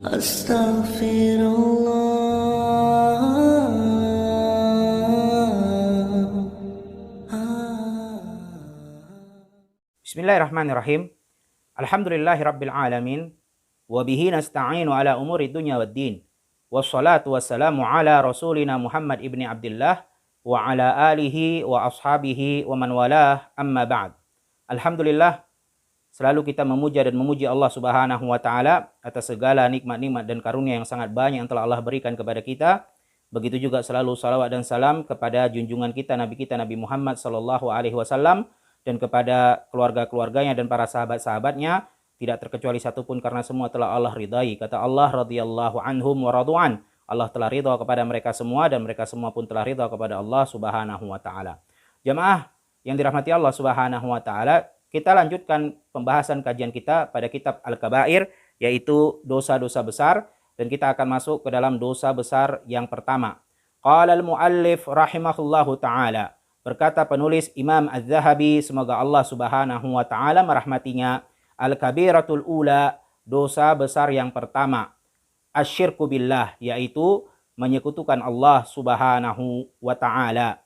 Bismillahirrahmanirrahim. Alhamdulillahirabbil alamin wa bihi nasta'inu ala umuri dunya waddin. Wassalatu wassalamu ala rasulina Muhammad ibni Abdullah wa ala alihi wa ashabihi wa man walah, amma ba'd. Alhamdulillah, selalu kita memuja dan memuji Allah Subhanahu wa taala atas segala nikmat-nikmat dan karunia yang sangat banyak yang telah Allah berikan kepada kita. Begitu juga selalu salawat dan salam kepada junjungan kita Nabi Muhammad sallallahu alaihi wasallam dan kepada keluarga-keluarganya dan para sahabat-sahabatnya, tidak terkecuali satupun, karena semua telah Allah ridai. Kata Allah, radhiyallahu anhum wa radu'an. Allah telah ridha kepada mereka semua dan mereka semua pun telah ridha kepada Allah Subhanahu wa taala. Jamaah yang dirahmati Allah Subhanahu wa taala, kita lanjutkan pembahasan kajian kita pada kitab Al-Kabair, yaitu dosa-dosa besar, dan kita akan masuk ke dalam dosa besar yang pertama. Qala al-muallif rahimahullahu taala, berkata penulis Imam Az-Zahabi, semoga Allah Subhanahu wa taala merahmatinya, al-kabiratul ula, dosa besar yang pertama, asyirku billah, yaitu menyekutukan Allah Subhanahu wa taala.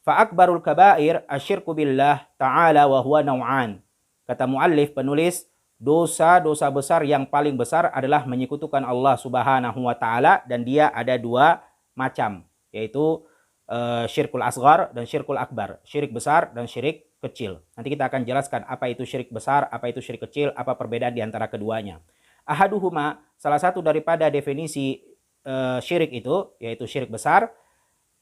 Fa akbarul kabair asyirku billah ta'ala wa huwa naw'an. Kata muallif penulis, dosa-dosa besar yang paling besar adalah menyekutukan Allah Subhanahu wa taala, dan dia ada dua macam, yaitu syirkul asghar dan syirkul akbar, syirik besar dan syirik kecil. Nanti kita akan jelaskan apa itu syirik besar, apa itu syirik kecil, apa perbedaan di antara keduanya. Ahaduhuma, salah satu daripada definisi syirik itu, yaitu syirik besar,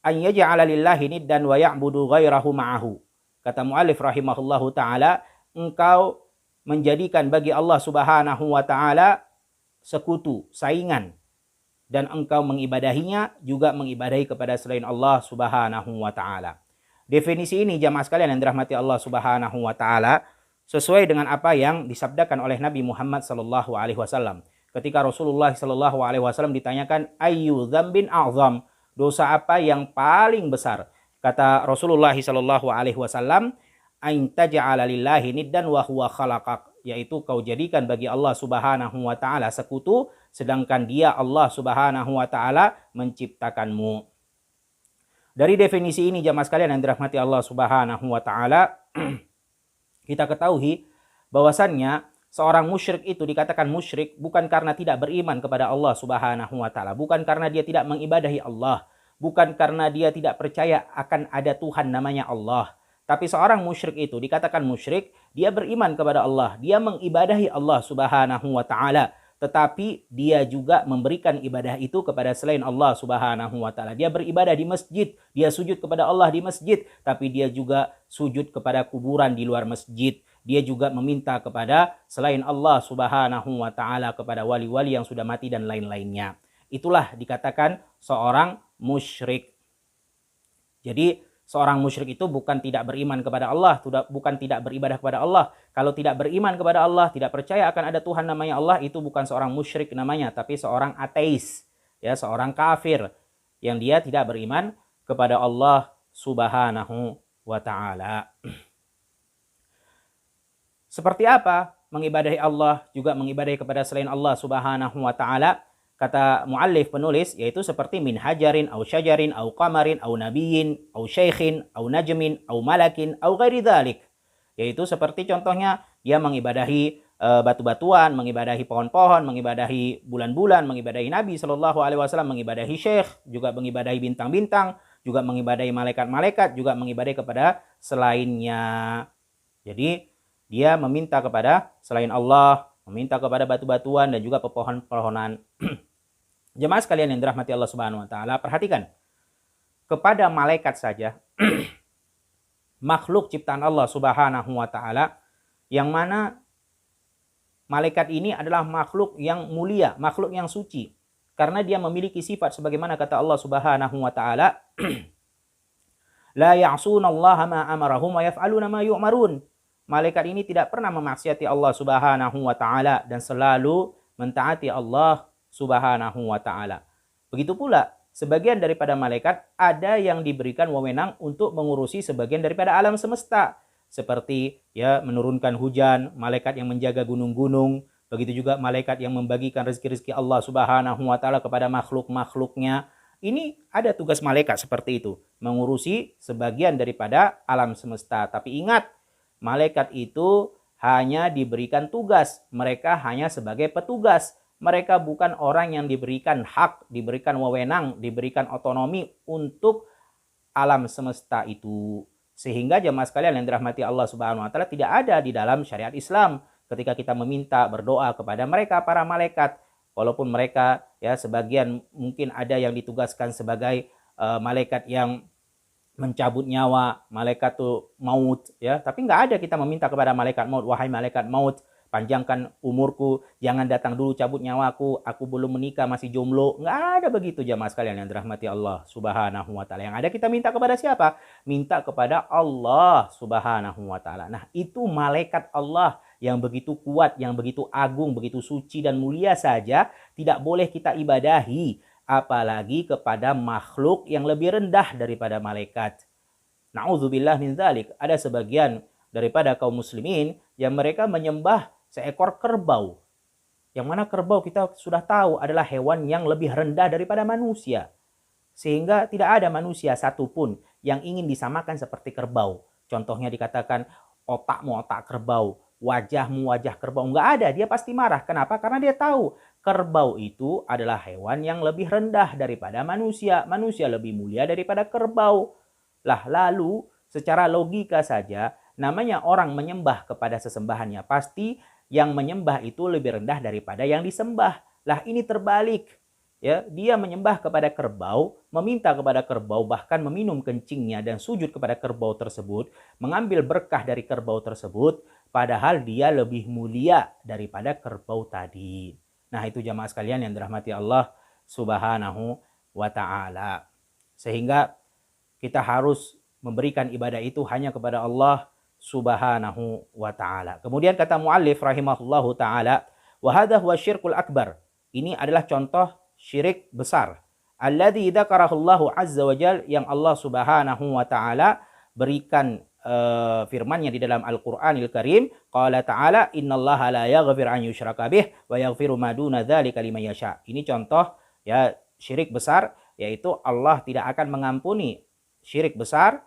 an yaj'ala lillahi niddan wa ya'budu ghairahu ma'ahu. Kata muallif rahimahullahu taala, engkau menjadikan bagi Allah Subhanahu wa taala sekutu, saingan, dan engkau mengibadahinya, juga mengibadahi kepada selain Allah Subhanahu wa taala. Definisi ini jamaah sekalian yang dirahmati Allah Subhanahu wa taala sesuai dengan apa yang disabdakan oleh Nabi Muhammad sallallahu alaihi wasallam. Ketika Rasulullah sallallahu alaihi wasallam ditanyakan, ayyu dzambin a'zam, dosa apa yang paling besar? Kata Rasulullah sallallahu alaihi wasallam, ain taj'ala lillahi niddan wa huwa khalaqak, yaitu kau jadikan bagi Allah Subhanahu wa taala sekutu sedangkan dia Allah Subhanahu wa taala menciptakanmu. Dari definisi ini jamaah sekalian yang dirahmati Allah Subhanahu wa taala, kita ketahui bahwasannya seorang musyrik itu dikatakan musyrik bukan karena tidak beriman kepada Allah Subhanahu wa taala, bukan karena dia tidak mengibadahi Allah, bukan karena dia tidak percaya akan ada Tuhan namanya Allah. Tapi seorang musyrik itu dikatakan musyrik, dia beriman kepada Allah, dia mengibadahi Allah Subhanahu wa taala, tetapi dia juga memberikan ibadah itu kepada selain Allah Subhanahu wa taala. Dia beribadah di masjid, dia sujud kepada Allah di masjid, tapi dia juga sujud kepada kuburan di luar masjid. Dia juga meminta kepada selain Allah Subhanahu wa taala, kepada wali-wali yang sudah mati dan lain-lainnya. Itulah dikatakan seorang musyrik. Jadi seorang musyrik itu bukan tidak beriman kepada Allah, bukan tidak beribadah kepada Allah. Kalau tidak beriman kepada Allah, tidak percaya akan ada Tuhan namanya Allah, itu bukan seorang musyrik namanya, tapi seorang ateis, ya, seorang kafir yang dia tidak beriman kepada Allah Subhanahu wa taala. Seperti apa mengibadahi Allah, juga mengibadahi kepada selain Allah Subhanahu wa taala? Kata muallif penulis, yaitu seperti min hajarin au syajarin au qamarin au nabiyyin au syaikhin au najmin au malakin au ghairi dzalik. Yaitu seperti contohnya dia mengibadahi batu-batuan, mengibadahi pohon-pohon, mengibadahi bulan-bulan, mengibadahi Nabi sallallahu alaihi wasallam, mengibadahi syekh, juga mengibadahi bintang-bintang, juga mengibadahi malaikat-malaikat, juga mengibadahi kepada selainnya. Jadi dia meminta kepada selain Allah, meminta kepada batu-batuan dan juga pepohon-pohonan. Jemaah sekalian yang dirahmati Allah Subhanahu wa taala, perhatikan. Kepada malaikat saja, makhluk ciptaan Allah Subhanahu wa taala, yang mana malaikat ini adalah makhluk yang mulia, makhluk yang suci, karena dia memiliki sifat sebagaimana kata Allah Subhanahu wa taala, la ya'sunallaha ma amarahum wa yaf'aluna ma yu'marun. Malaikat ini tidak pernah memaksiati Allah Subhanahu wa taala dan selalu mentaati Allah Subhanahu wa taala. Begitu pula sebagian daripada malaikat ada yang diberikan wewenang untuk mengurusi sebagian daripada alam semesta, seperti ya menurunkan hujan, malaikat yang menjaga gunung-gunung, Begitu juga malaikat yang membagikan rezeki-rezeki Allah Subhanahu wa taala kepada makhluk-makhluknya. Ini ada tugas malaikat seperti itu, mengurusi sebagian daripada alam semesta. Tapi ingat, malaikat itu hanya diberikan tugas, mereka hanya sebagai petugas. Mereka bukan orang yang diberikan hak, diberikan wewenang, diberikan otonomi untuk alam semesta itu. Sehingga jemaah sekalian yang dirahmati Allah Subhanahu wa taala, tidak ada di dalam syariat Islam ketika kita meminta berdoa kepada mereka para malaikat, walaupun mereka ya sebagian mungkin ada yang ditugaskan sebagai malaikat yang mencabut nyawa, malaikat tuh maut ya, tapi nggak ada kita meminta kepada malaikat maut, wahai malaikat maut, panjangkan umurku, jangan datang dulu cabut nyawaku, aku belum menikah, masih jomblo. Nggak ada begitu jamaah sekalian yang dirahmati Allah Subhanahu wa taala. Yang ada kita minta kepada siapa? Minta kepada Allah Subhanahu wa taala. Nah, itu malaikat Allah yang begitu kuat, yang begitu agung, begitu suci dan mulia saja tidak boleh kita ibadahi, apalagi kepada makhluk yang lebih rendah daripada malaikat. Na'udzubillah min dzalik. Ada sebagian daripada kaum muslimin yang mereka menyembah seekor kerbau. Yang mana kerbau kita sudah tahu adalah hewan yang lebih rendah daripada manusia. Sehingga tidak ada manusia satupun yang ingin disamakan seperti kerbau. Contohnya dikatakan otakmu otak kerbau, wajahmu wajah kerbau. Enggak ada, dia pasti marah. Kenapa? Karena dia tahu kerbau itu adalah hewan yang lebih rendah daripada manusia. Manusia lebih mulia daripada kerbau. Lah lalu secara logika saja, namanya orang menyembah kepada sesembahannya, pasti yang menyembah itu lebih rendah daripada yang disembah. Lah ini terbalik. Ya, dia menyembah kepada kerbau, meminta kepada kerbau, bahkan meminum kencingnya dan sujud kepada kerbau tersebut, mengambil berkah dari kerbau tersebut, padahal dia lebih mulia daripada kerbau tadi. Nah, itu jamaah sekalian yang dirahmati Allah Subhanahu wa taala. Sehingga kita harus memberikan ibadah itu hanya kepada Allah Subhanahu wa taala. Kemudian kata muallif rahimahullahu taala, wa hadha huwa syirkul akbar. Ini adalah contoh syirik besar. Alladzi dzakarahullahu azza wa jal, yang Allah Subhanahu wa taala berikan firman-Nya di dalam Al-Qur'anil Karim. Qala ta'ala, innallaha la yaghfir an yushraka bih wa yaghfiru ma duna dzalika liman yasha. Ini contoh ya syirik besar, yaitu Allah tidak akan mengampuni syirik besar,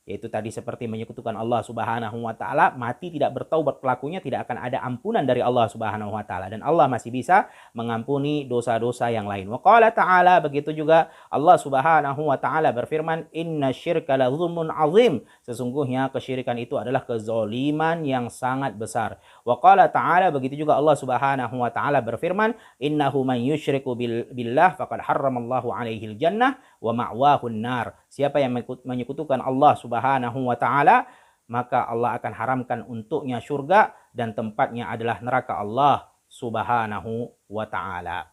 yaitu tadi seperti menyekutukan Allah Subhanahu wa taala, mati tidak bertaubat pelakunya, tidak akan ada ampunan dari Allah Subhanahu wa taala, dan Allah masih bisa mengampuni dosa-dosa yang lain. Wa qala ta'ala, begitu juga Allah Subhanahu wa taala berfirman, innasyirka la dzulmun azim, sesungguhnya kesyirikan itu adalah kezaliman yang sangat besar. Wa qala ta'ala, begitu juga Allah Subhanahu wa taala berfirman, innahu man yusyriku billah faqad harramallahu alaihil jannah wa ma'wahun nar. Siapa yang menyekutukan Allah Subhanahu wa taala, maka Allah akan haramkan untuknya surga dan tempatnya adalah neraka Allah Subhanahu wa taala.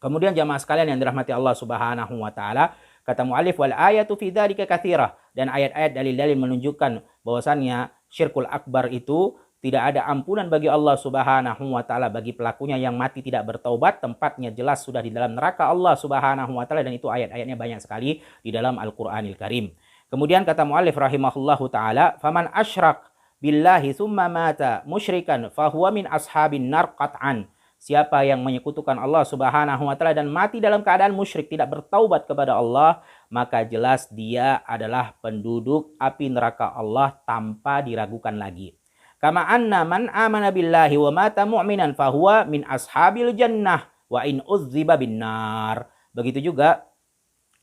Kemudian jamaah sekalian yang dirahmati Allah Subhanahu wa taala, kata muallif, wal ayatu fi dzalika katsirah, dan ayat-ayat dalil-dalil menunjukkan bahwasannya syirkul akbar itu tidak ada ampunan bagi Allah Subhanahu wa taala bagi pelakunya yang mati tidak bertaubat, tempatnya jelas sudah di dalam neraka Allah Subhanahu wa taala, dan itu ayat-ayatnya banyak sekali di dalam Al-Qur'anil Karim. Kemudian kata muallif rahimahullahu taala, faman asyrak billahi tsumma mata musyrikan fahuwa min ashabin nar qat'an. Siapa yang menyekutukan Allah Subhanahu wa taala dan mati dalam keadaan musyrik, tidak bertaubat kepada Allah, maka jelas dia adalah penduduk api neraka Allah tanpa diragukan lagi. Kama anna man amana billahi wa mata mu'minan fahuwa min ashabil jannah wa in uzziba binnar. Begitu juga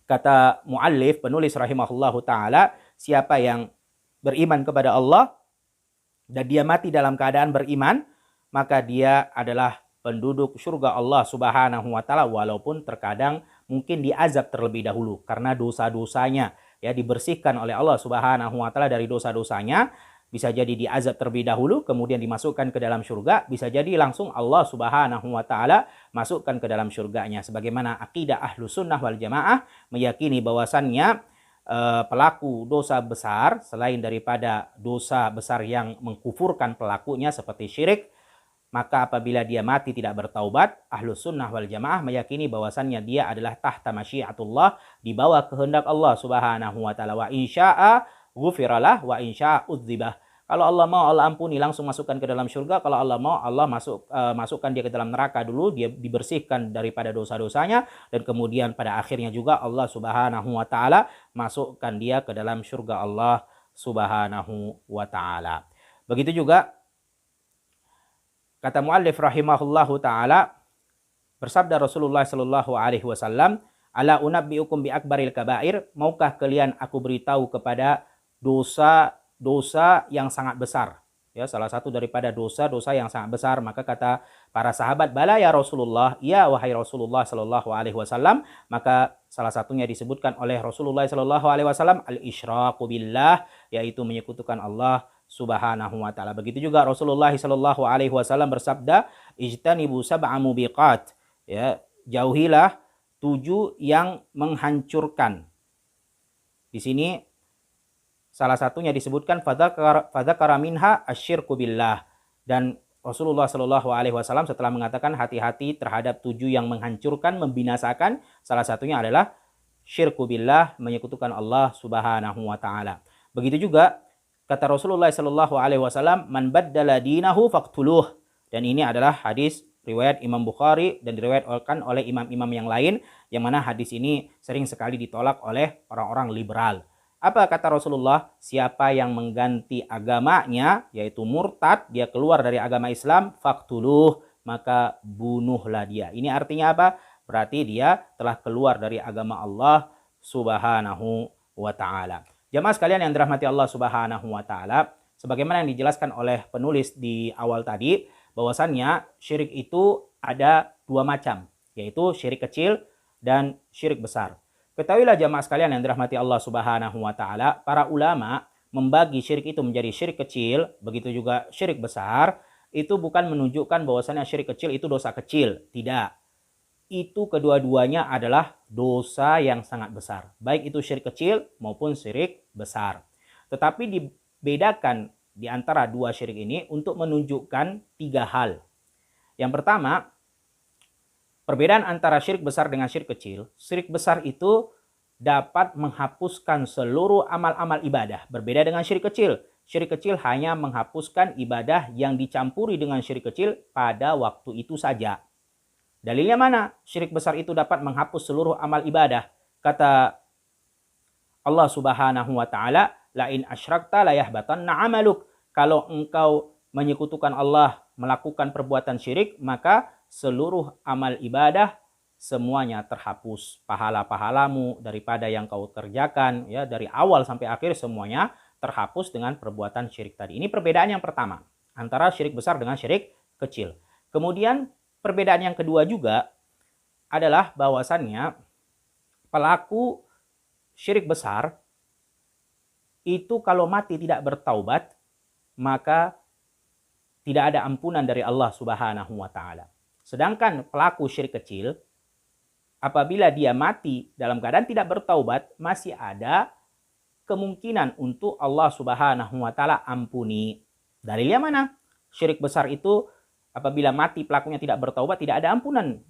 kata muallif penulis rahimahullahu taala, siapa yang beriman kepada Allah dan dia mati dalam keadaan beriman, maka dia adalah penduduk surga Allah Subhanahu wa taala, walaupun terkadang mungkin diazab terlebih dahulu karena dosa-dosanya ya dibersihkan oleh Allah Subhanahu wa taala dari dosa-dosanya. Bisa jadi diazab terlebih dahulu, kemudian dimasukkan ke dalam surga. Bisa jadi langsung Allah Subhanahu wa taala masukkan ke dalam surganya. Sebagaimana akidah Ahlus Sunnah wal Jamaah meyakini bahwasannya pelaku dosa besar, selain daripada dosa besar yang mengkufurkan pelakunya seperti syirik, maka apabila dia mati tidak bertaubat, Ahlus Sunnah wal Jamaah meyakini bahwasannya dia adalah tahta masyiatullah, di bawah kehendak Allah Subhanahu wa taala. Wa insya'a ghufiralah wa insya'a udzibah. Kalau Allah mau, Allah ampuni, langsung masukkan ke dalam surga. Kalau Allah mau, Allah masukkan dia ke dalam neraka dulu, dia dibersihkan daripada dosa-dosanya, dan kemudian pada akhirnya juga Allah Subhanahu wa taala masukkan dia ke dalam surga Allah Subhanahu wa taala. Begitu juga kata muallif rahimahullahu taala, bersabda Rasulullah sallallahu alaihi wasallam, "Ala unabbiukum bi akbaril kabair?" Maukah kalian aku beritahu kepada dosa yang sangat besar? Ya, salah satu daripada dosa-dosa yang sangat besar. Maka kata para sahabat, "Bala ya Rasulullah." Ya wahai Rasulullah sallallahu alaihi wasallam. Maka salah satunya disebutkan oleh Rasulullah sallallahu alaihi wasallam, al-isyraku billah, yaitu menyekutukan Allah Subhanahu wa taala. Begitu juga Rasulullah sallallahu alaihi wasallam bersabda, "Ijtanibu sab'a mubiqat." Ya, jauhilah 7 yang menghancurkan. Di sini salah satunya disebutkan fadzakara minha asyirku billah, dan Rasulullah Shallallahu alaihi wasallam setelah mengatakan hati-hati terhadap 7 yang menghancurkan, membinasakan, salah satunya adalah syirku billah, menyekutukan Allah Subhanahu wa taala. Begitu juga kata Rasulullah Shallallahu alaihi wasallam, "Man baddala dinahu faqtuluh." Dan ini adalah hadis riwayat Imam Bukhari dan diriwayatkan oleh imam-imam yang lain, yang mana hadis ini sering sekali ditolak oleh orang-orang liberal. Apa kata Rasulullah? Siapa yang mengganti agamanya, yaitu murtad, dia keluar dari agama Islam, faqtuluh, maka bunuhlah dia. Ini artinya apa? Berarti dia telah keluar dari agama Allah Subhanahu wa taala. Jamaah sekalian yang dirahmati Allah Subhanahu wa taala, sebagaimana yang dijelaskan oleh penulis di awal tadi, bahwasannya syirik itu ada 2 macam, yaitu syirik kecil dan syirik besar. Ketahuilah jamaah sekalian yang dirahmati Allah Subhanahu wa taala, para ulama membagi syirik itu menjadi syirik kecil, begitu juga syirik besar. Itu bukan menunjukkan bahwasannya syirik kecil itu dosa kecil, tidak. Itu kedua-duanya adalah dosa yang sangat besar, baik itu syirik kecil maupun syirik besar. Tetapi dibedakan di antara 2 syirik ini untuk menunjukkan 3 hal. Yang pertama, perbedaan antara syirik besar dengan syirik kecil. Syirik besar itu dapat menghapuskan seluruh amal-amal ibadah. Berbeda dengan syirik kecil. Syirik kecil hanya menghapuskan ibadah yang dicampuri dengan syirik kecil pada waktu itu saja. Dalilnya mana? Syirik besar itu dapat menghapus seluruh amal ibadah. Kata Allah Subhanahu wa taala, "La in asyrakta la yahbatanna 'amaluk." Kalau engkau menyekutukan Allah, melakukan perbuatan syirik, maka seluruh amal ibadah semuanya terhapus. Pahala-pahalamu daripada yang kau kerjakan, ya, dari awal sampai akhir semuanya terhapus dengan perbuatan syirik tadi. Ini perbedaan yang pertama antara syirik besar dengan syirik kecil. Kemudian perbedaan yang kedua juga adalah bahwasannya pelaku syirik besar itu kalau mati tidak bertaubat, maka tidak ada ampunan dari Allah Subhanahu wa taala. Sedangkan pelaku syirik kecil, apabila dia mati dalam keadaan tidak bertaubat, masih ada kemungkinan untuk Allah Subhanahu wa taala ampuni. Dalilnya mana? Syirik besar itu apabila mati pelakunya tidak bertaubat, tidak ada ampunan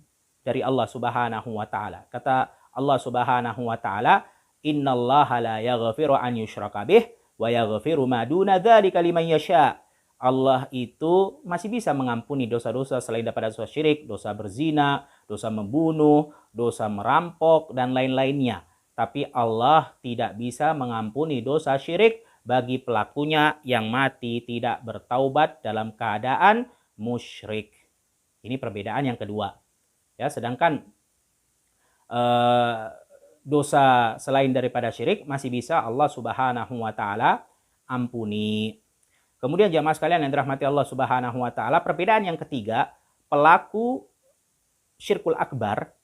dari Allah Subhanahu wa taala. Kata Allah Subhanahu wa taala, "Innallaha la yaghfiru an yushraka bih wa yaghfiru ma duna dzalika liman yasha." Allah itu masih bisa mengampuni dosa-dosa selain daripada dosa syirik, dosa berzina, dosa membunuh, dosa merampok, dan lain-lainnya. Tapi Allah tidak bisa mengampuni dosa syirik bagi pelakunya yang mati tidak bertaubat dalam keadaan musyrik. Ini perbedaan yang kedua. Ya, sedangkan dosa selain daripada syirik masih bisa Allah Subhanahu wa taala ampuni. Kemudian jamaah sekalian yang dirahmati Allah Subhanahu wa taala, perbedaan yang ketiga, pelaku syirkul akbar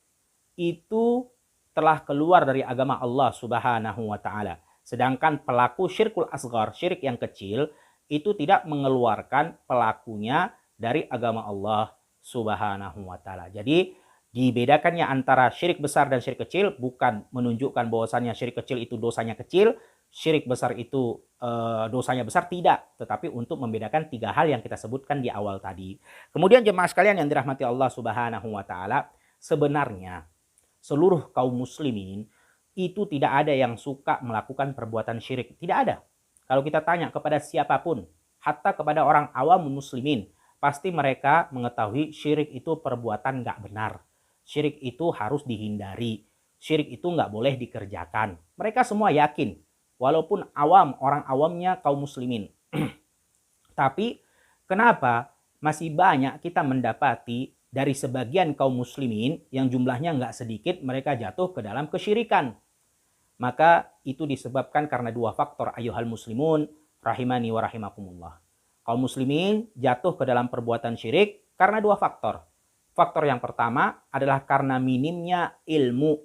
itu telah keluar dari agama Allah Subhanahu wa taala. Sedangkan pelaku syirkul asghar, syirik yang kecil, itu tidak mengeluarkan pelakunya dari agama Allah Subhanahu wa taala. Jadi dibedakannya antara syirik besar dan syirik kecil bukan menunjukkan bahwasannya syirik kecil itu dosanya kecil, syirik besar itu dosanya besar, tidak, tetapi untuk membedakan 3 hal yang kita sebutkan di awal tadi. Kemudian jemaah sekalian yang dirahmati Allah Subhanahu wa taala, sebenarnya seluruh kaum muslimin itu tidak ada yang suka melakukan perbuatan syirik, tidak ada. Kalau kita tanya kepada siapapun, hatta kepada orang awam muslimin, pasti mereka mengetahui syirik itu perbuatan nggak benar. Syirik itu harus dihindari. Syirik itu nggak boleh dikerjakan. Mereka semua yakin, walaupun awam, orang awamnya kaum muslimin. Tapi kenapa masih banyak kita mendapati dari sebagian kaum muslimin yang jumlahnya nggak sedikit mereka jatuh ke dalam kesyirikan? Maka itu disebabkan karena dua faktor, ayuhal muslimun rahimani wa rahimakumullah. Kaum muslimin jatuh ke dalam perbuatan syirik karena dua faktor. Faktor yang pertama adalah karena minimnya ilmu,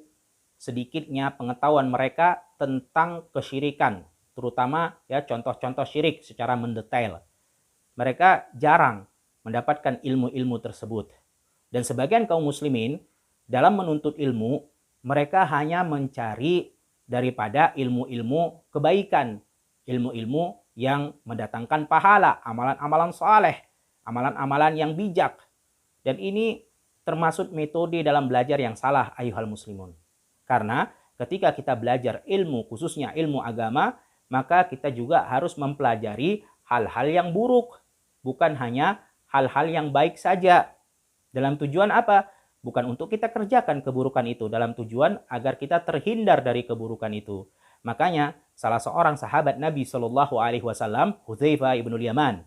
sedikitnya pengetahuan mereka tentang kesyirikan, terutama ya contoh-contoh syirik secara mendetail. Mereka jarang mendapatkan ilmu-ilmu tersebut. Dan sebagian kaum muslimin dalam menuntut ilmu, mereka hanya mencari daripada ilmu-ilmu kebaikan, ilmu-ilmu yang mendatangkan pahala, amalan-amalan saleh, amalan-amalan yang bijak. Dan ini termasuk metode dalam belajar yang salah, ayuhal muslimun. Karena ketika kita belajar ilmu, khususnya ilmu agama, maka kita juga harus mempelajari hal-hal yang buruk, bukan hanya hal-hal yang baik saja. Dalam tujuan apa? Bukan untuk kita kerjakan keburukan itu, dalam tujuan agar kita terhindar dari keburukan itu. Makanya salah seorang sahabat Nabi Shallallahu Alaihi Wasallam, Hudzaifah ibnul Yaman,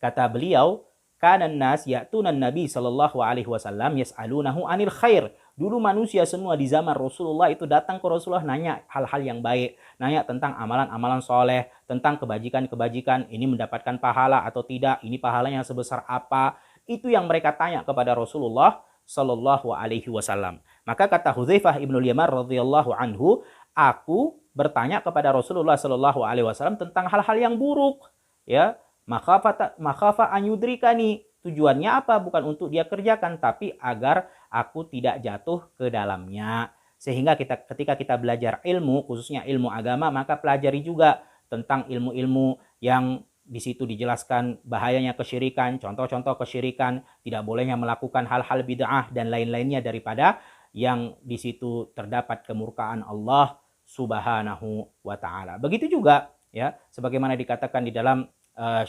kata beliau, kanan nas ya'tunan Nabi Shallallahu Alaihi Wasallam yas'alunahu anil khair. Dulu manusia semua di zaman Rasulullah itu datang ke Rasulullah nanya hal-hal yang baik, nanya tentang amalan-amalan soleh, tentang kebajikan-kebajikan, ini mendapatkan pahala atau tidak, ini pahalanya sebesar apa. Itu yang mereka tanya kepada Rasulullah Shallallahu Alaihi Wasallam. Maka kata Hudzaifah ibnul Yaman radhiyallahu anhu, aku bertanya kepada Rasulullah Shallallahu Alaihi Wasallam tentang hal-hal yang buruk, ya, makhafa an yudrikani. Tujuannya apa? Bukan untuk dia kerjakan, tapi agar aku tidak jatuh ke dalamnya. Sehingga ketika kita belajar ilmu, khususnya ilmu agama, maka pelajari juga tentang ilmu-ilmu yang di situ dijelaskan bahayanya kesyirikan, contoh-contoh kesyirikan, tidak bolehnya melakukan hal-hal bid'ah dan lain-lainnya daripada yang di situ terdapat kemurkaan Allah Subhanahu wa taala. Begitu juga ya, sebagaimana dikatakan di dalam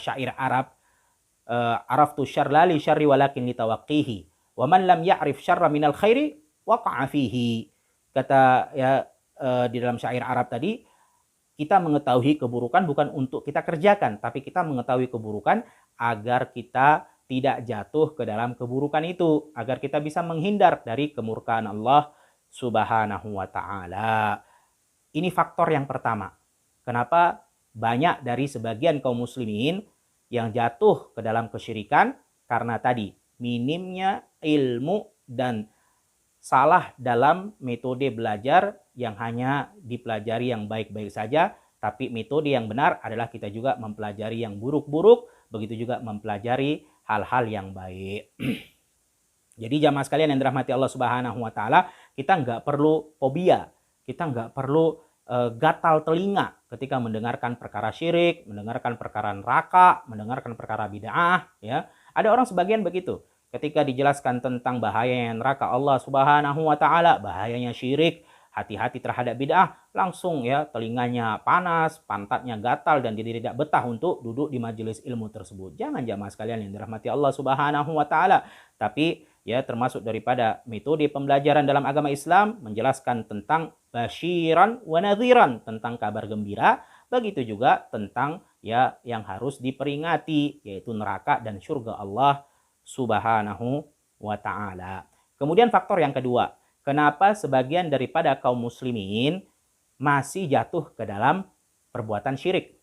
syair Arab, araftu syarra li syarri walakin litawaqqihi wa man lam ya'rif syarra minal khairi waqa'a fihi. Kata ya di dalam syair Arab tadi, kita mengetahui keburukan bukan untuk kita kerjakan, tapi kita mengetahui keburukan agar kita tidak jatuh ke dalam keburukan itu, agar kita bisa menghindar dari kemurkaan Allah Subhanahu wa taala. Ini faktor yang pertama. Kenapa banyak dari sebagian kaum muslimin yang jatuh ke dalam kesyirikan? Karena tadi minimnya ilmu dan salah dalam metode belajar yang hanya dipelajari yang baik-baik saja, tapi metode yang benar adalah kita juga mempelajari yang buruk-buruk, begitu juga mempelajari hal-hal yang baik. Jadi jamaah sekalian yang dirahmati Allah Subhanahu wa taala, kita nggak perlu fobia, kita nggak perlu gatal telinga ketika mendengarkan perkara syirik, mendengarkan perkara neraka, mendengarkan perkara bid'ah, ya. Ada orang sebagian begitu. Ketika dijelaskan tentang bahayanya neraka Allah Subhanahu wa taala, bahayanya syirik, hati-hati terhadap bid'ah, langsung ya telinganya panas, pantatnya gatal dan dia tidak betah untuk duduk di majelis ilmu tersebut. Jangan jamaah sekalian yang dirahmati Allah Subhanahu wa taala. Tapi ya termasuk daripada metode pembelajaran dalam agama Islam menjelaskan tentang basyiran wa nadhiran, tentang kabar gembira, begitu juga tentang ya yang harus diperingati, yaitu neraka dan surga Allah Subhanahu wa ta'ala. Kemudian faktor yang kedua, kenapa sebagian daripada kaum muslimin masih jatuh ke dalam perbuatan syirik?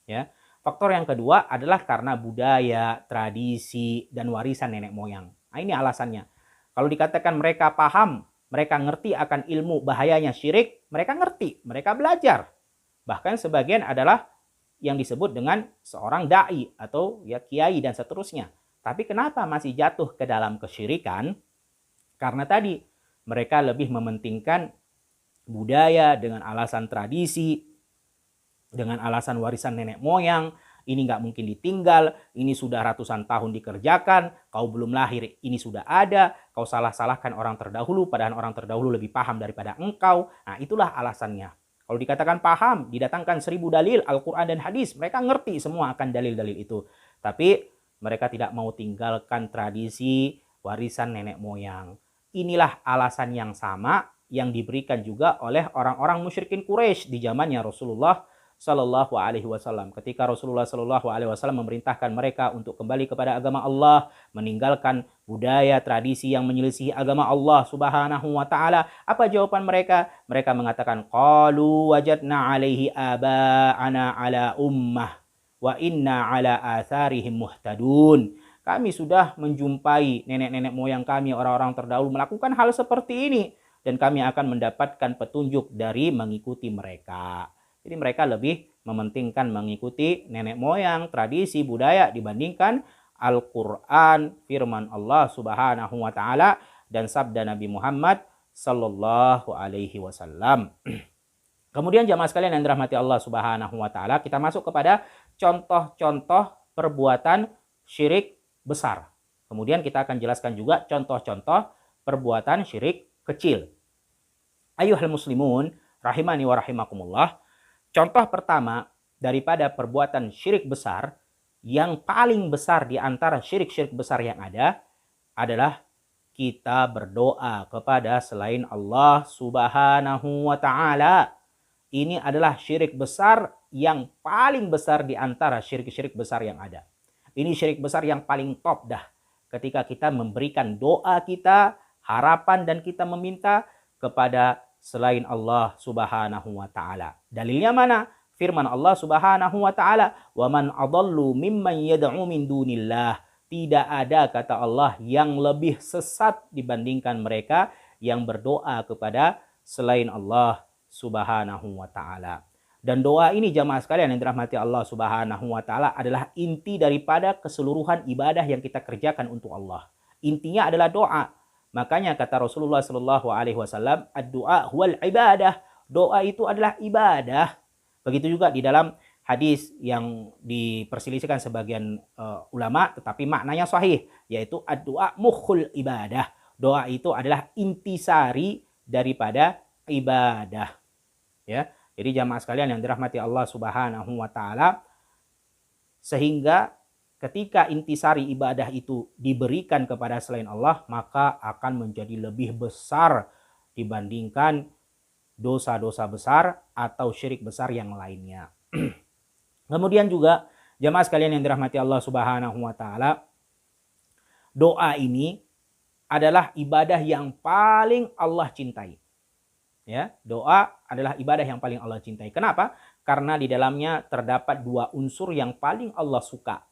Ya, faktor yang kedua adalah karena budaya, tradisi, dan warisan nenek moyang. Nah, ini alasannya. Kalau dikatakan mereka paham, mereka ngerti akan ilmu bahayanya syirik, mereka ngerti, mereka belajar. Bahkan sebagian adalah yang disebut dengan seorang da'i atau ya kiai dan seterusnya. Tapi kenapa masih jatuh ke dalam kesyirikan? Karena tadi mereka lebih mementingkan budaya dengan alasan tradisi, dengan alasan warisan nenek moyang. Ini nggak mungkin ditinggal, ini sudah ratusan tahun dikerjakan, kau belum lahir ini sudah ada, kau salah-salahkan orang terdahulu, padahal orang terdahulu lebih paham daripada engkau. Nah itulah alasannya. Kalau dikatakan paham, didatangkan 1000 dalil Al-Quran dan hadis, mereka ngerti semua akan dalil-dalil itu. Tapi mereka tidak mau tinggalkan tradisi warisan nenek moyang. Inilah alasan yang sama yang diberikan juga oleh orang-orang musyrikin Quraisy di zamannya Rasulullah Sallallahu Alaihi Wasallam. Ketika Rasulullah Sallallahu Alaihi Wasallam memerintahkan mereka untuk kembali kepada agama Allah, meninggalkan budaya tradisi yang menyelisihi agama Allah Subhanahu Wa Taala, apa jawaban mereka? Mereka mengatakan, qalu wajadna alaihi aba'ana ala ummah wa inna ala atharihim muhtadun. Kami sudah menjumpai nenek-nenek moyang kami, orang-orang terdahulu melakukan hal seperti ini, dan kami akan mendapatkan petunjuk dari mengikuti mereka. Jadi mereka lebih mementingkan mengikuti nenek moyang, tradisi, budaya dibandingkan Al-Quran, firman Allah Subhanahu Wa Taala dan sabda Nabi Muhammad Sallallahu Alaihi Wasallam. Kemudian jamaah sekalian yang dirahmati Allah Subhanahu Wa Taala, kita masuk kepada contoh-contoh perbuatan syirik besar. Kemudian kita akan jelaskan juga contoh-contoh perbuatan syirik kecil. Ayuhal muslimun, rahimani wa rahimakumullah. Contoh pertama daripada perbuatan syirik besar, yang paling besar di antara syirik-syirik besar yang ada adalah kita berdoa kepada selain Allah Subhanahu wa Ta'ala. Ini adalah syirik besar yang paling besar di antara syirik-syirik besar yang ada. Ini syirik besar yang paling top dah. Ketika kita memberikan doa kita, harapan dan kita meminta kepada selain Allah Subhanahu wa Ta'ala. Dalilnya mana? Firman Allah Subhanahu wa Ta'ala, "Wa man adallu mimman yad'u min dunillah." Tidak ada, kata Allah, yang lebih sesat dibandingkan mereka yang berdoa kepada selain Allah Subhanahu wa Ta'ala. Dan doa ini jamaah sekalian yang dirahmati Allah Subhanahu wa Ta'ala adalah inti daripada keseluruhan ibadah yang kita kerjakan untuk Allah. Intinya adalah doa. Makanya kata Rasulullah Sallallahu Alaihi Wasallam, ad-du'a huwal ibadah. Doa itu adalah ibadah. Begitu juga di dalam hadis yang diperselisihkan sebagian ulama, tetapi maknanya sahih, yaitu ad-du'a mukhul ibadah. Doa itu adalah intisari daripada ibadah. Ya, jadi jamaah sekalian yang dirahmati Allah Subhanahu Wa Taala, sehingga ketika intisari ibadah itu diberikan kepada selain Allah, maka akan menjadi lebih besar dibandingkan dosa-dosa besar atau syirik besar yang lainnya. Kemudian juga jamaah sekalian yang dirahmati Allah Subhanahu wa Ta'ala, doa ini adalah ibadah yang paling Allah cintai. Ya, doa adalah ibadah yang paling Allah cintai. Kenapa? Karena di dalamnya terdapat dua unsur yang paling Allah suka.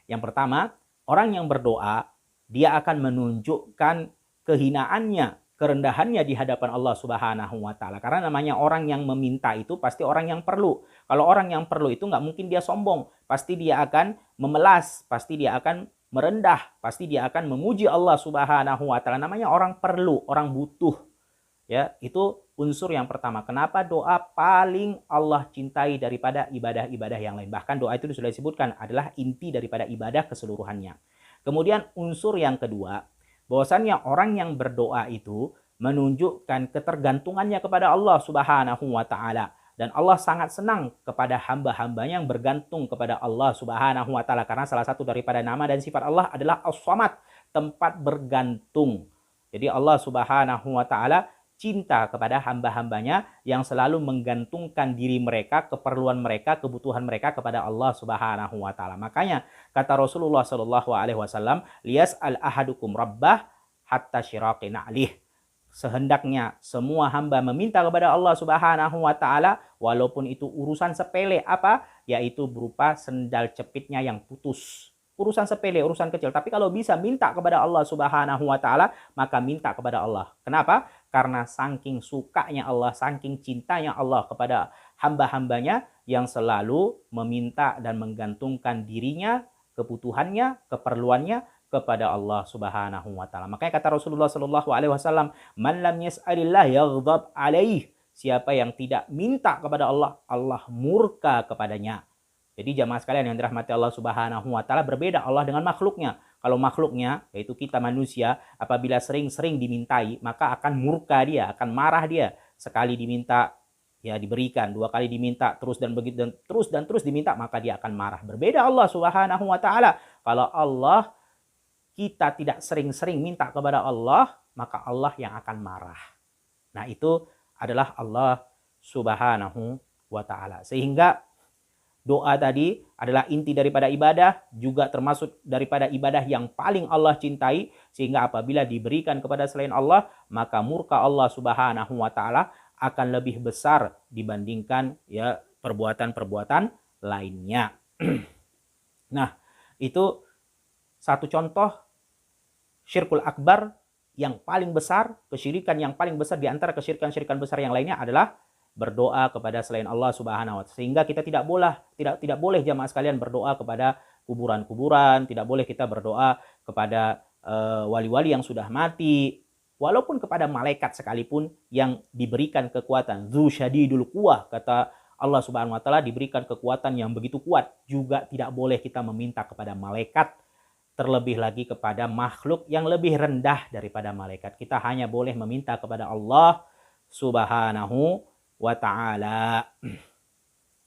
Yang pertama, orang yang berdoa, dia akan menunjukkan kehinaannya, kerendahannya di hadapan Allah Subhanahu wa Ta'ala. Karena namanya orang yang meminta itu pasti orang yang perlu. Kalau orang yang perlu itu nggak mungkin dia sombong. Pasti dia akan memelas, pasti dia akan merendah, pasti dia akan memuji Allah Subhanahu wa Ta'ala. Namanya orang perlu, orang butuh. Ya, itu unsur yang pertama. Kenapa doa paling Allah cintai daripada ibadah-ibadah yang lain? Bahkan doa itu sudah disebutkan adalah inti daripada ibadah keseluruhannya. Kemudian unsur yang kedua, bahwasannya orang yang berdoa itu menunjukkan ketergantungannya kepada Allah Subhanahu wa Ta'ala. Dan Allah sangat senang kepada hamba-hambanya yang bergantung kepada Allah Subhanahu wa Ta'ala. Karena salah satu daripada nama dan sifat Allah adalah As-Samad, tempat bergantung. Jadi Allah Subhanahu wa Ta'ala cinta kepada hamba-hambanya yang selalu menggantungkan diri mereka, keperluan mereka, kebutuhan mereka kepada Allah Subhanahu wa Ta'ala. Makanya kata Rasulullah Sallallahu Alaihi Wasallam, liyas'al ahadukum rabbah hatta syiraqi na'lih. Sehendaknya semua hamba meminta kepada Allah Subhanahu wa Ta'ala, walaupun itu urusan sepele apa, yaitu berupa sendal cepitnya yang putus. Urusan sepele, urusan kecil. Tapi kalau bisa minta kepada Allah Subhanahu wa Ta'ala, maka minta kepada Allah. Kenapa? Karena saking sukanya Allah, saking cintanya Allah kepada hamba-hambanya yang selalu meminta dan menggantungkan dirinya, kebutuhannya, keperluannya kepada Allah Subhanahu wa Ta'ala. Makanya kata Rasulullah Sallallahu Alaihi Wasallam, "Man lam yas'alillah yaghdab alaih." Siapa yang tidak minta kepada Allah, Allah murka kepadanya. Jadi jamaah sekalian yang dirahmati Allah Subhanahu wa Ta'ala, berbeda Allah dengan makhluknya. Kalau makhluknya, yaitu kita manusia, apabila sering-sering dimintai, maka akan murka dia, akan marah dia. Sekali diminta ya diberikan, 2 kali diminta terus dan begitu dan terus diminta, maka dia akan marah. Berbeda Allah Subhanahu wa taala. Kalau Allah kita tidak sering-sering minta kepada Allah, maka Allah yang akan marah. Nah, itu adalah Allah Subhanahu wa taala. Sehingga doa tadi adalah inti daripada ibadah, juga termasuk daripada ibadah yang paling Allah cintai, sehingga apabila diberikan kepada selain Allah, maka murka Allah Subhanahu wa taala akan lebih besar dibandingkan ya perbuatan-perbuatan lainnya. Nah, itu satu contoh syirkul akbar yang paling besar, kesyirikan yang paling besar di antara kesyirikan-syirikan besar yang lainnya adalah berdoa kepada selain Allah Subhanahu wa taala. Sehingga kita tidak boleh jamaah sekalian berdoa kepada kuburan-kuburan, tidak boleh kita berdoa kepada wali-wali yang sudah mati, walaupun kepada malaikat sekalipun yang diberikan kekuatan. Dzu syadidul quwah, kata Allah Subhanahu wa taala, diberikan kekuatan yang begitu kuat. Juga tidak boleh kita meminta kepada malaikat, terlebih lagi kepada makhluk yang lebih rendah daripada malaikat. Kita hanya boleh meminta kepada Allah Subhanahu wa ta'ala.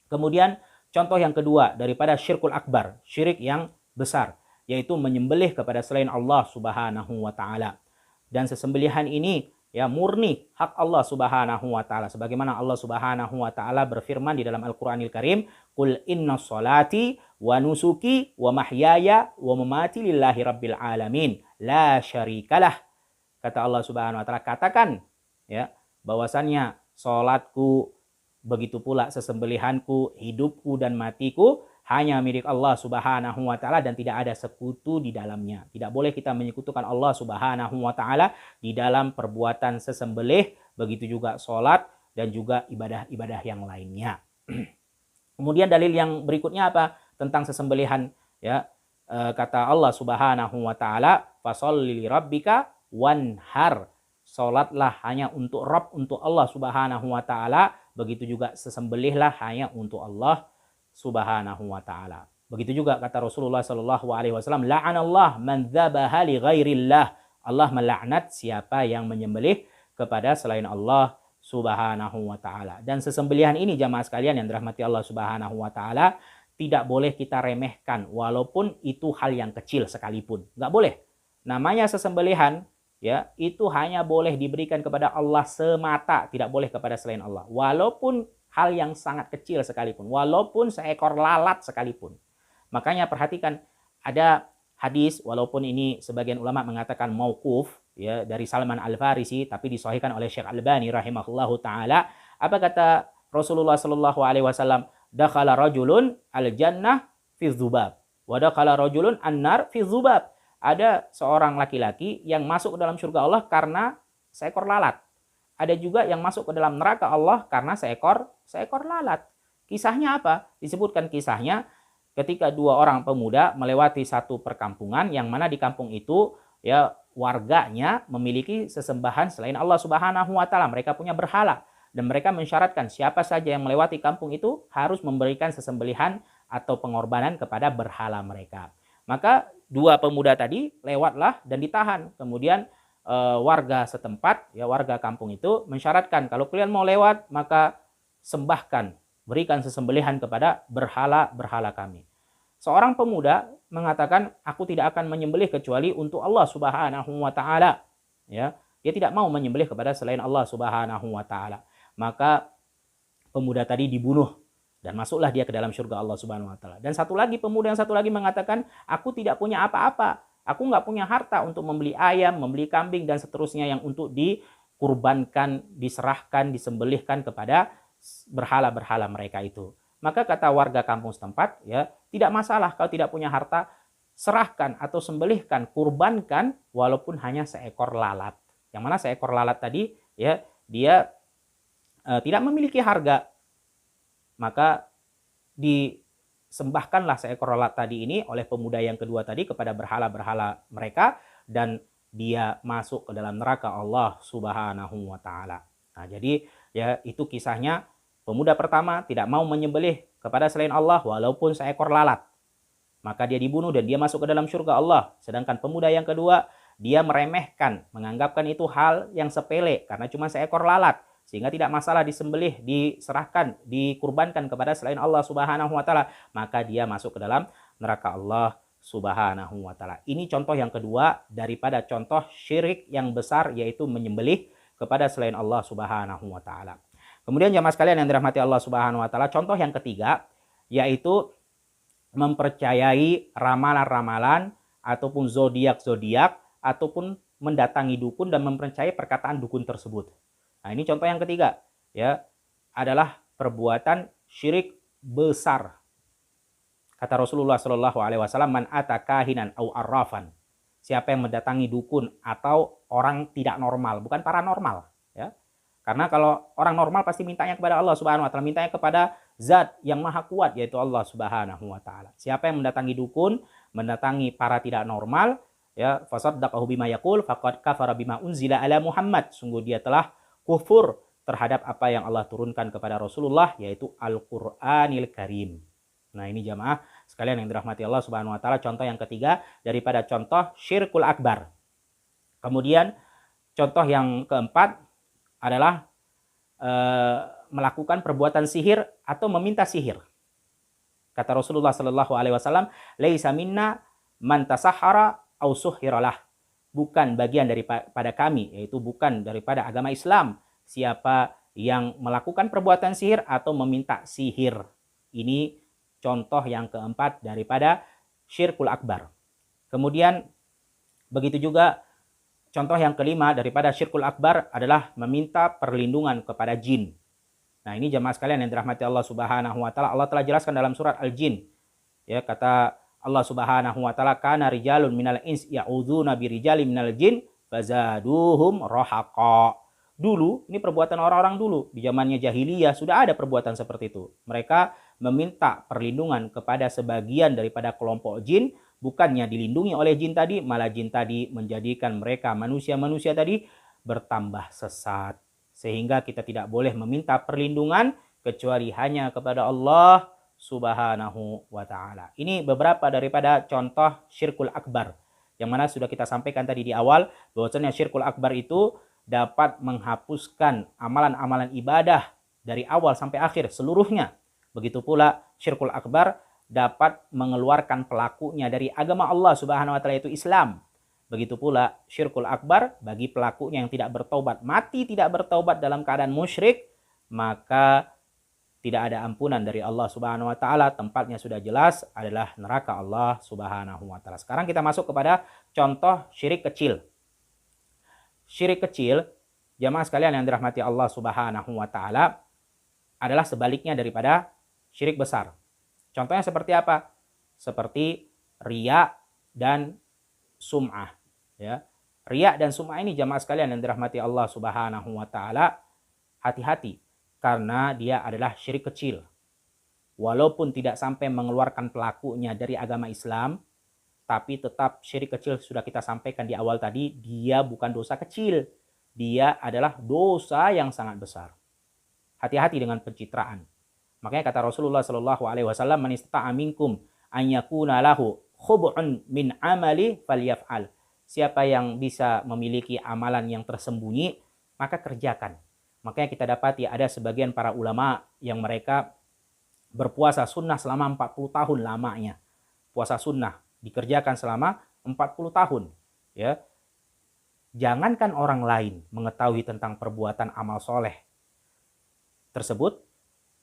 Kemudian contoh yang kedua daripada syirkul akbar, syirik yang besar, yaitu menyembelih kepada selain Allah Subhanahu wa ta'ala. Dan sesembelihan ini ya murni hak Allah Subhanahu wa ta'ala, sebagaimana Allah Subhanahu wa ta'ala berfirman di dalam Al-Qur'anil Karim, "Qul inna sholati wa nusuki wa mahyaya wa mamati lillahi rabbil alamin, la syarikalah." Kata Allah Subhanahu wa ta'ala, katakan ya bahwasannya salatku, begitu pula sesembelihanku, hidupku dan matiku hanya milik Allah Subhanahu wa ta'ala dan tidak ada sekutu di dalamnya. Tidak boleh kita menyekutukan Allah Subhanahu wa ta'ala di dalam perbuatan sesembelih, begitu juga salat dan juga ibadah-ibadah yang lainnya. Kemudian dalil yang berikutnya apa? Tentang sesembelihan ya. Kata Allah Subhanahu wa ta'ala, "Fasholli lirabbika wanhar." Salatlah hanya untuk Rabb, untuk Allah Subhanahu wa ta'ala. Begitu juga sesembelihlah hanya untuk Allah Subhanahu wa ta'ala. Begitu juga kata Rasulullah sallallahu alaihi wasallam, "La'anallah man dzabaha li ghairillah." Allah melaknat siapa yang menyembelih kepada selain Allah Subhanahu wa ta'ala. Dan sesembelihan ini jamaah sekalian yang dirahmati Allah Subhanahu wa ta'ala, tidak boleh kita remehkan walaupun itu hal yang kecil sekalipun. Nggak boleh. Namanya sesembelihan ya, itu hanya boleh diberikan kepada Allah semata, tidak boleh kepada selain Allah. Walaupun hal yang sangat kecil sekalipun, walaupun seekor lalat sekalipun. Makanya perhatikan, ada hadis, walaupun ini sebagian ulama mengatakan mauquf ya dari Salman Al-Farisi, tapi disahihkan oleh Syekh Albani rahimahullahu taala. Apa kata Rasulullah sallallahu alaihi wasallam? "Dakhala rajulun al-jannah fi dzubab, wa dakhala rajulun an-nar fi dzubab." Ada seorang laki-laki yang masuk ke dalam surga Allah karena seekor lalat. Ada juga yang masuk ke dalam neraka Allah karena seekor lalat. Kisahnya apa? Disebutkan kisahnya ketika 2 orang pemuda melewati satu perkampungan yang mana di kampung itu ya warganya memiliki sesembahan selain Allah Subhanahu wa ta'ala. Mereka punya berhala dan mereka mensyaratkan siapa saja yang melewati kampung itu harus memberikan sesembelihan atau pengorbanan kepada berhala mereka. Maka 2 pemuda tadi lewatlah dan ditahan. Kemudian warga setempat, ya warga kampung itu mensyaratkan kalau kalian mau lewat maka sembahkan, berikan sesembelihan kepada berhala-berhala kami. Seorang pemuda mengatakan, aku tidak akan menyembelih kecuali untuk Allah Subhanahu wa ta'ala. Ya, dia tidak mau menyembelih kepada selain Allah Subhanahu wa ta'ala. Maka pemuda tadi dibunuh. Dan masuklah dia ke dalam surga Allah Subhanahu wa ta'ala. Dan pemuda yang satu lagi mengatakan, aku tidak punya apa-apa. Aku nggak punya harta untuk membeli ayam, membeli kambing, dan seterusnya yang untuk dikurbankan, diserahkan, disembelihkan kepada berhala-berhala mereka itu. Maka kata warga kampung setempat, ya tidak masalah kalau tidak punya harta, serahkan atau sembelihkan, kurbankan, walaupun hanya seekor lalat. Yang mana seekor lalat tadi, ya dia tidak memiliki harga. Maka disembahkanlah seekor lalat tadi ini oleh pemuda yang kedua tadi kepada berhala-berhala mereka, dan dia masuk ke dalam neraka Allah Subhanahu wa ta'ala. Nah, jadi ya itu kisahnya. Pemuda pertama tidak mau menyembelih kepada selain Allah walaupun seekor lalat. Maka dia dibunuh dan dia masuk ke dalam surga Allah. Sedangkan pemuda yang kedua, dia meremehkan, menganggapkan itu hal yang sepele karena cuma seekor lalat. sehingga tidak masalah disembelih, diserahkan, dikurbankan kepada selain Allah Subhanahu wa taala, maka dia masuk ke dalam neraka Allah Subhanahu wa taala. Ini contoh yang kedua daripada contoh syirik yang besar, yaitu menyembelih kepada selain Allah Subhanahu wa taala. Kemudian jamaah sekalian yang dirahmati Allah Subhanahu wa taala, contoh yang ketiga yaitu mempercayai ramalan-ramalan ataupun zodiak-zodiak ataupun mendatangi dukun dan mempercayai perkataan dukun tersebut. Nah, ini contoh yang ketiga, ya, adalah perbuatan syirik besar. Kata Rasulullah Shallallahu alaihi wasallam, "Man atakahinan au arrafan." Siapa yang mendatangi dukun atau orang tidak normal, bukan paranormal, ya. Karena kalau orang normal pasti mintanya kepada Allah Subhanahu wa taala, mintanya kepada zat yang maha kuat, yaitu Allah Subhanahu wa taala. Siapa yang mendatangi dukun, mendatangi para tidak normal, ya, fasaddaqahu bima yaqul faqad kafara bima unzila ala Muhammad. Sungguh dia telah kufur terhadap apa yang Allah turunkan kepada Rasulullah, yaitu Al-Qur'anil Karim. Nah, ini jamaah sekalian yang dirahmati Allah Subhanahu wa taala, contoh yang ketiga daripada contoh syirkul akbar. Kemudian contoh yang keempat adalah melakukan perbuatan sihir atau meminta sihir. Kata Rasulullah Shallallahu alaihi wasallam, "Laisa minna man tasahhara au suhhiralah." Bukan bagian daripada kami, yaitu bukan daripada agama Islam, siapa yang melakukan perbuatan sihir atau meminta sihir. Ini contoh yang keempat daripada syirkul akbar. Kemudian begitu juga contoh yang kelima daripada syirkul akbar adalah meminta perlindungan kepada jin. Nah, ini jemaah sekalian yang dirahmati Allah Subhanahu wa taala, Allah telah jelaskan dalam surat Al-Jin. Ya, kata Allah Subhanahu wa taala, "Kana rijalun minal ins ya'udzuna birijalin minal jin fazaduhum rahaqa." Dulu, ini perbuatan orang-orang dulu di zamannya jahiliyah sudah ada perbuatan seperti itu. Mereka meminta perlindungan kepada sebagian daripada kelompok jin, bukannya dilindungi oleh jin tadi, malah jin tadi menjadikan mereka manusia-manusia tadi bertambah sesat. Sehingga kita tidak boleh meminta perlindungan kecuali hanya kepada Allah Subhanahu wa taala. Ini beberapa daripada contoh syirkul akbar, yang mana sudah kita sampaikan tadi di awal bahwasanya syirkul akbar itu dapat menghapuskan amalan-amalan ibadah dari awal sampai akhir seluruhnya. Begitu pula syirkul akbar dapat mengeluarkan pelakunya dari agama Allah Subhanahu wa taala, yaitu Islam. Begitu pula syirkul akbar bagi pelakunya yang tidak bertaubat, mati tidak bertaubat dalam keadaan musyrik, maka tidak ada ampunan dari Allah Subhanahu wa taala, tempatnya sudah jelas adalah neraka Allah Subhanahu wa taala. Sekarang kita masuk kepada contoh syirik kecil. Syirik kecil, jamaah sekalian yang dirahmati Allah Subhanahu wa taala, adalah sebaliknya daripada syirik besar. Contohnya seperti apa? Seperti riya dan sum'ah, ya. Riya dan sum'ah ini jamaah sekalian yang dirahmati Allah Subhanahu wa taala, hati-hati karena dia adalah syirik kecil. Walaupun tidak sampai mengeluarkan pelakunya dari agama Islam, tapi tetap syirik kecil sudah kita sampaikan di awal tadi, dia bukan dosa kecil. Dia adalah dosa yang sangat besar. Hati-hati dengan pencitraan. Makanya kata Rasulullah Shallallahu alaihi wasallam, "Man istata'a minkum an yakuna lahu khub'un min amali falyaf'al." Siapa yang bisa memiliki amalan yang tersembunyi, maka kerjakan. Makanya kita dapati ada sebagian para ulama yang mereka berpuasa sunnah selama 40 tahun lamanya. Puasa sunnah dikerjakan selama 40 tahun, ya. Jangankan orang lain mengetahui tentang perbuatan amal soleh tersebut,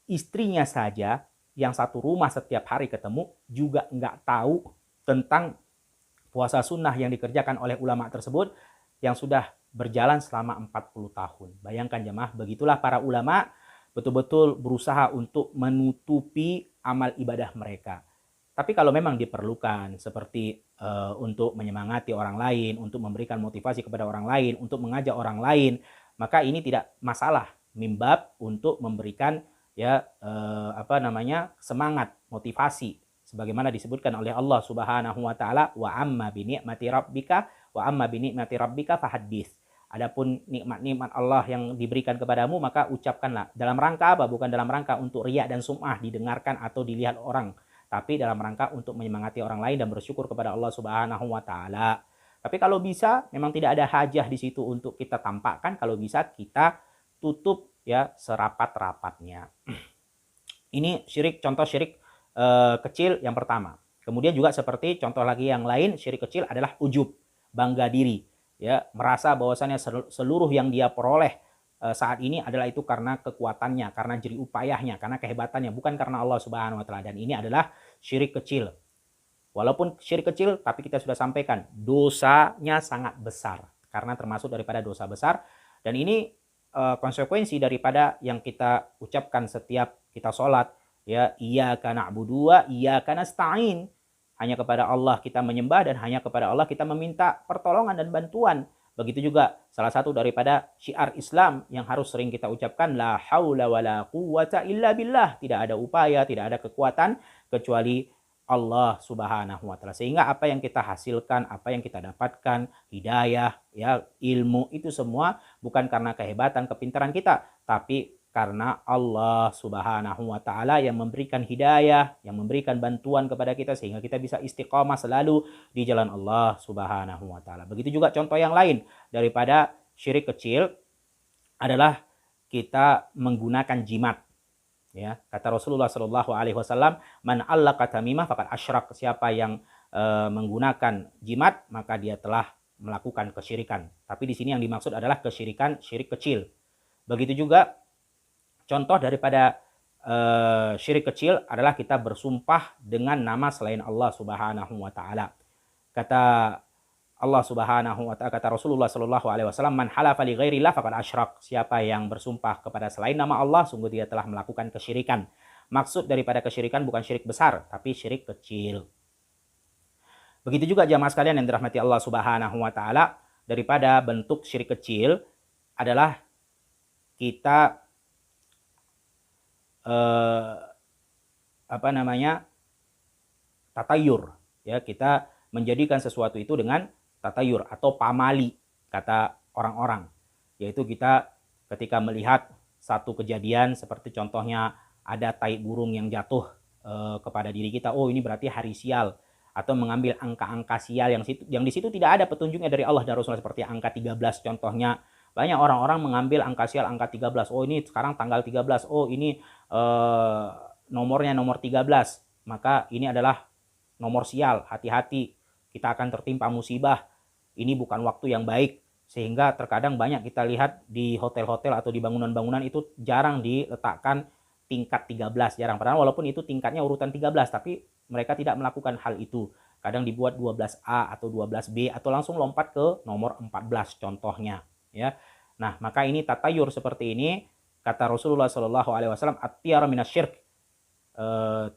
istrinya saja yang satu rumah setiap hari ketemu juga nggak tahu tentang puasa sunnah yang dikerjakan oleh ulama tersebut yang sudah berjalan selama 40 tahun. Bayangkan jemaah, begitulah para ulama betul-betul berusaha untuk menutupi amal ibadah mereka. Tapi kalau memang diperlukan seperti untuk menyemangati orang lain, untuk memberikan motivasi kepada orang lain, untuk mengajak orang lain, maka ini tidak masalah, mimbab untuk memberikan semangat, motivasi sebagaimana disebutkan oleh Allah Subhanahu wa taala, wa amma bi ni'mati rabbika fahaddits. Adapun nikmat-nikmat Allah yang diberikan kepadamu, maka ucapkanlah. Dalam rangka apa? Bukan dalam rangka untuk riya dan sum'ah didengarkan atau dilihat orang, tapi dalam rangka untuk menyemangati orang lain dan bersyukur kepada Allah Subhanahu wa taala. Tapi kalau bisa memang tidak ada hajah di situ untuk kita tampakkan, kalau bisa kita tutup ya serapat-rapatnya. Ini syirik, contoh syirik kecil yang pertama. Kemudian juga seperti contoh lagi yang lain, syirik kecil adalah ujub, bangga diri, ya, merasa bahwasannya seluruh yang dia peroleh saat ini adalah itu karena kekuatannya, karena jerih upayahnya, karena kehebatannya, bukan karena Allah Subhanahu wa taala. Dan ini adalah syirik kecil. Walaupun syirik kecil, tapi kita sudah sampaikan dosanya sangat besar karena termasuk daripada dosa besar. Dan ini konsekuensi daripada yang kita ucapkan setiap kita sholat, ya, iyyaka na'budu wa iyyaka nasta'in. Hanya kepada Allah kita menyembah dan hanya kepada Allah kita meminta pertolongan dan bantuan. Begitu juga salah satu daripada syiar Islam yang harus sering kita ucapkan, la haula wala quwwata illa billah. Tidak ada upaya, tidak ada kekuatan kecuali Allah Subhanahu wa taala. Sehingga apa yang kita hasilkan, apa yang kita dapatkan, hidayah, ya, ilmu, itu semua bukan karena kehebatan, kepintaran kita, tapi karena Allah Subhanahu wa taala yang memberikan hidayah, yang memberikan bantuan kepada kita sehingga kita bisa istiqamah selalu di jalan Allah Subhanahu wa taala. Begitu juga contoh yang lain daripada syirik kecil adalah kita menggunakan jimat. Ya, kata Rasulullah Shallallahu Alaihi Wasallam, man allaka tamimah faqad asyrak. Siapa yang menggunakan jimat maka dia telah melakukan kesyirikan. Tapi di sini yang dimaksud adalah kesyirikan syirik kecil. Begitu juga contoh daripada syirik kecil adalah kita bersumpah dengan nama selain Allah Subhanahu Wa Taala. Kata Allah Subhanahu wa taala, kata Rasulullah sallallahu alaihi wasallam, man halafa li ghairillah faqad asyrak. Siapa yang bersumpah kepada selain nama Allah, sungguh dia telah melakukan kesyirikan. Maksud daripada kesyirikan bukan syirik besar, tapi syirik kecil. Begitu juga jamaah sekalian yang dirahmati Allah Subhanahu wa taala, daripada bentuk syirik kecil adalah kita tatayur, ya, kita menjadikan sesuatu itu dengan tatayur atau pamali, kata orang-orang. Yaitu kita ketika melihat satu kejadian seperti contohnya ada tai burung yang jatuh kepada diri kita, oh ini berarti hari sial. Atau mengambil angka-angka sial yang di situ tidak ada petunjuknya dari Allah dan Rasulullah, seperti angka 13 contohnya. Banyak orang-orang mengambil angka sial angka 13. Oh ini sekarang tanggal 13. Oh ini nomornya nomor 13. Maka ini adalah nomor sial. Hati-hati, kita akan tertimpa musibah. Ini bukan waktu yang baik. Sehingga terkadang banyak kita lihat di hotel-hotel atau di bangunan-bangunan itu jarang diletakkan tingkat 13, jarang. Padahal walaupun itu tingkatnya urutan 13, tapi mereka tidak melakukan hal itu. Kadang dibuat 12A atau 12B atau langsung lompat ke nomor 14 contohnya, ya. Nah, maka ini tatayur seperti ini, kata Rasulullah Shallallahu alaihi wasallam, at-tiyarah minasyirk.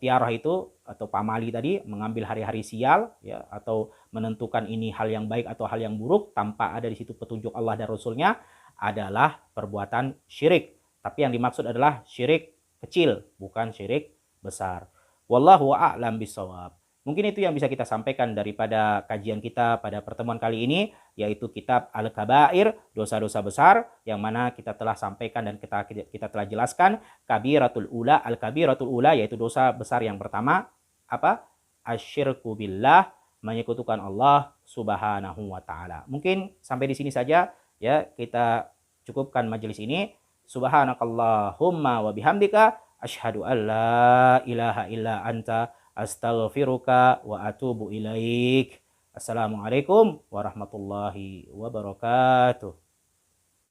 Tiarah itu atau pamali tadi mengambil hari-hari sial, ya, atau menentukan ini hal yang baik atau hal yang buruk tanpa ada di situ petunjuk Allah dan Rasulnya adalah perbuatan syirik. Tapi yang dimaksud adalah syirik kecil, bukan syirik besar. Wallahu a'lam bishawab. Mungkin itu yang bisa kita sampaikan daripada kajian kita pada pertemuan kali ini, yaitu kitab Al-Kabair, dosa-dosa besar, yang mana kita telah sampaikan dan kita telah jelaskan kabiratul ula, al-kabiratul ula, yaitu dosa besar yang pertama, apa? Asyirku billah, menyekutukan Allah Subhanahu wa taala. Mungkin sampai di sini saja, ya, kita cukupkan majelis ini. Subhanakallahumma wa bihamdika asyhadu an la ilaha illa anta astaghfiruka wa atubu ilaik. Assalamualaikum warahmatullahi wabarakatuh.